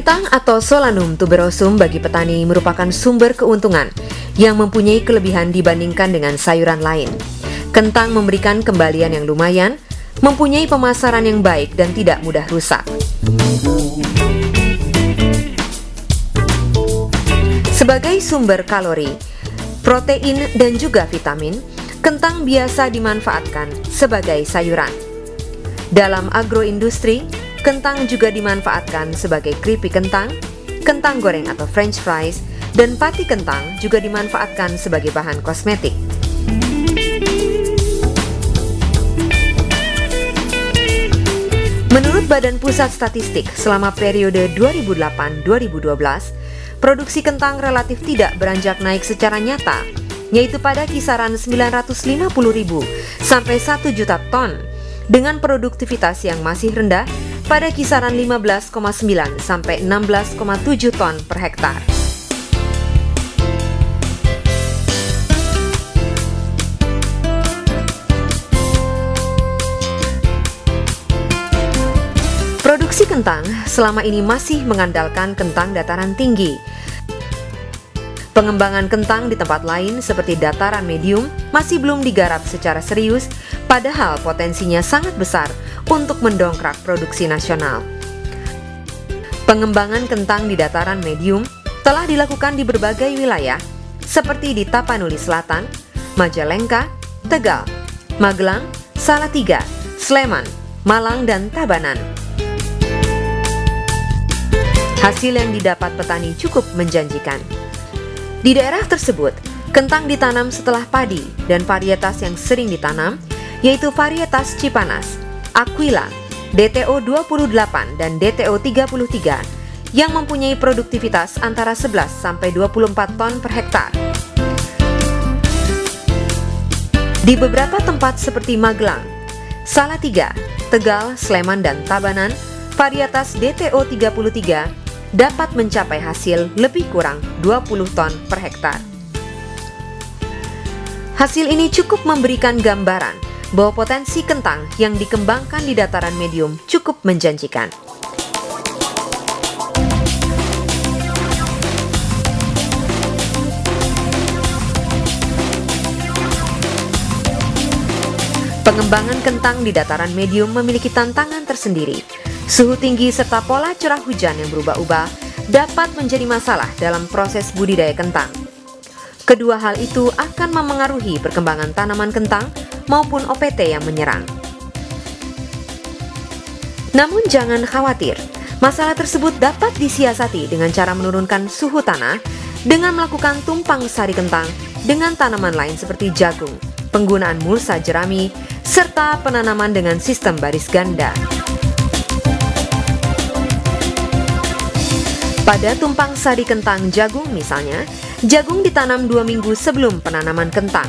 Kentang atau Solanum tuberosum bagi petani merupakan sumber keuntungan yang mempunyai kelebihan dibandingkan dengan sayuran lain. Kentang memberikan kembalian yang lumayan, mempunyai pemasaran yang baik dan tidak mudah rusak. Sebagai sumber kalori, protein dan juga vitamin, kentang biasa dimanfaatkan sebagai sayuran. Dalam agroindustri, kentang juga dimanfaatkan sebagai keripik kentang, kentang goreng atau french fries, dan pati kentang juga dimanfaatkan sebagai bahan kosmetik. Menurut Badan Pusat Statistik, selama periode 2008-2012, produksi kentang relatif tidak beranjak naik secara nyata, yaitu pada kisaran 950.000 sampai 1 juta ton, dengan produktivitas yang masih rendah pada kisaran 15,9 sampai 16,7 ton per hektar. Produksi kentang selama ini masih mengandalkan kentang dataran tinggi. Pengembangan kentang di tempat lain seperti dataran medium masih belum digarap secara serius, padahal potensinya sangat besar untuk mendongkrak produksi nasional. Pengembangan kentang di dataran medium telah dilakukan di berbagai wilayah, seperti di Tapanuli Selatan, Majalengka, Tegal, Magelang, Salatiga, Sleman, Malang, dan Tabanan. Hasil yang didapat petani cukup menjanjikan. Di daerah tersebut, kentang ditanam setelah padi dan varietas yang sering ditanam yaitu varietas Cipanas, Aquila, DTO 28 dan DTO 33 yang mempunyai produktivitas antara 11 sampai 24 ton per hektar. Di beberapa tempat seperti Magelang, Salatiga, Tegal, Sleman, dan Tabanan, varietas DTO 33 dapat mencapai hasil lebih kurang 20 ton per hektar. Hasil ini cukup memberikan gambaran bahwa potensi kentang yang dikembangkan di dataran medium cukup menjanjikan. Pengembangan kentang di dataran medium memiliki tantangan tersendiri. Suhu tinggi serta pola curah hujan yang berubah-ubah dapat menjadi masalah dalam proses budidaya kentang. Kedua hal itu akan memengaruhi perkembangan tanaman kentang maupun OPT yang menyerang. Namun jangan khawatir, masalah tersebut dapat disiasati dengan cara menurunkan suhu tanah dengan melakukan tumpang sari kentang dengan tanaman lain seperti jagung, penggunaan mulsa jerami, serta penanaman dengan sistem baris ganda. Pada tumpang sari kentang jagung misalnya, jagung ditanam 2 minggu sebelum penanaman kentang.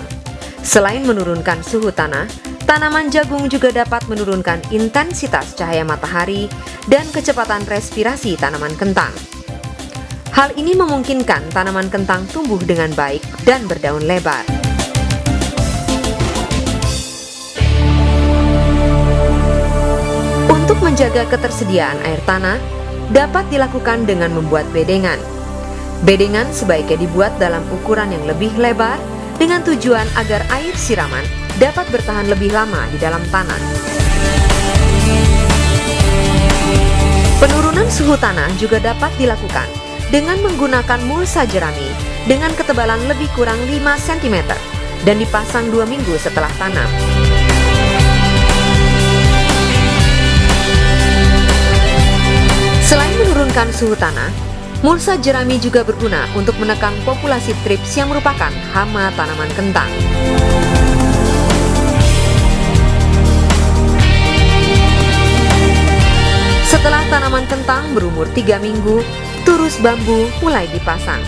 Selain menurunkan suhu tanah, tanaman jagung juga dapat menurunkan intensitas cahaya matahari dan kecepatan respirasi tanaman kentang. Hal ini memungkinkan tanaman kentang tumbuh dengan baik dan berdaun lebar. Untuk menjaga ketersediaan air tanah, dapat dilakukan dengan membuat bedengan. Bedengan sebaiknya dibuat dalam ukuran yang lebih lebar dengan tujuan agar air siraman dapat bertahan lebih lama di dalam tanah. Penurunan suhu tanah juga dapat dilakukan dengan menggunakan mulsa jerami dengan ketebalan lebih kurang 5 cm dan dipasang 2 minggu setelah tanam. Selain menurunkan suhu tanah, mulsa jerami juga berguna untuk menekan populasi trips yang merupakan hama tanaman kentang. Setelah tanaman kentang berumur 3 minggu, turus bambu mulai dipasang.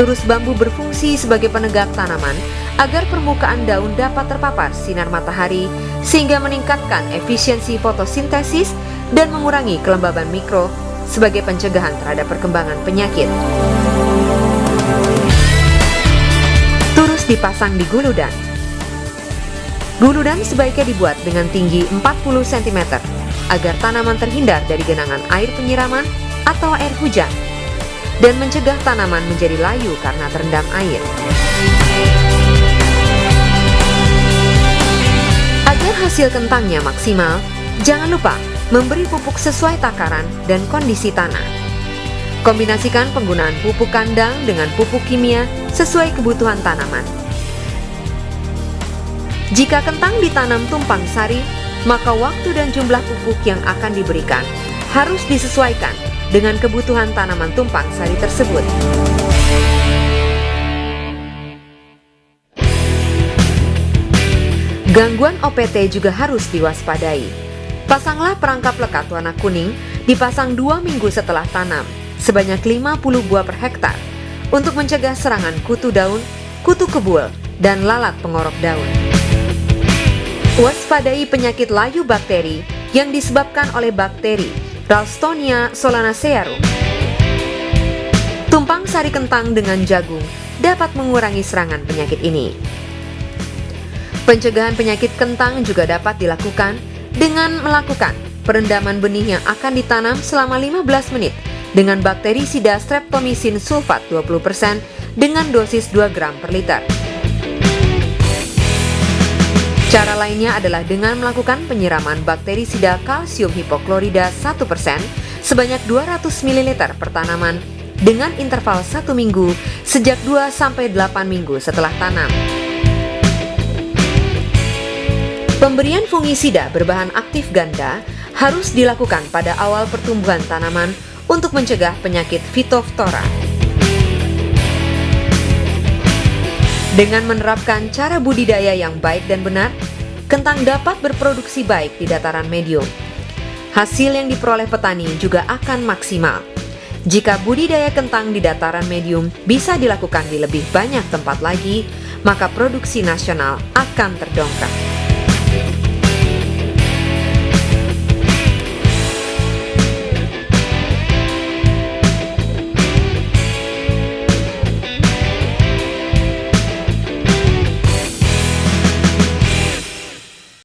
Turus bambu berfungsi sebagai penegak tanaman agar permukaan daun dapat terpapar sinar matahari sehingga meningkatkan efisiensi fotosintesis dan mengurangi kelembaban mikro sebagai pencegahan terhadap perkembangan penyakit. Turus dipasang di guludan. Guludan sebaiknya dibuat dengan tinggi 40 cm agar tanaman terhindar dari genangan air penyiraman atau air hujan, dan mencegah tanaman menjadi layu karena terendam air. Agar hasil kentangnya maksimal, jangan lupa memberi pupuk sesuai takaran dan kondisi tanah. Kombinasikan penggunaan pupuk kandang dengan pupuk kimia sesuai kebutuhan tanaman. Jika kentang ditanam tumpang sari, maka waktu dan jumlah pupuk yang akan diberikan harus disesuaikan dengan kebutuhan tanaman tumpang sari tersebut. Gangguan OPT juga harus diwaspadai. Pasanglah perangkap lekat warna kuning, dipasang 2 minggu setelah tanam, sebanyak 50 buah per hektar, untuk mencegah serangan kutu daun, kutu kebul, dan lalat pengorok daun. Waspadai penyakit layu bakteri yang disebabkan oleh bakteri Ralstonia solanacearum. Tumpang sari kentang dengan jagung dapat mengurangi serangan penyakit ini. Pencegahan penyakit kentang juga dapat dilakukan dengan melakukan perendaman benih yang akan ditanam selama 15 menit dengan bakterisida streptomycin sulfat 20% dengan dosis 2 gram per liter. Cara lainnya adalah dengan melakukan penyiraman bakterisida kalsium hipoklorida 1% sebanyak 200 ml per tanaman dengan interval 1 minggu sejak 2-8 minggu setelah tanam. Pemberian fungisida berbahan aktif ganda harus dilakukan pada awal pertumbuhan tanaman untuk mencegah penyakit Phytophthora. Dengan menerapkan cara budidaya yang baik dan benar, kentang dapat berproduksi baik di dataran medium. Hasil yang diperoleh petani juga akan maksimal. Jika budidaya kentang di dataran medium bisa dilakukan di lebih banyak tempat lagi, maka produksi nasional akan terdongkrak.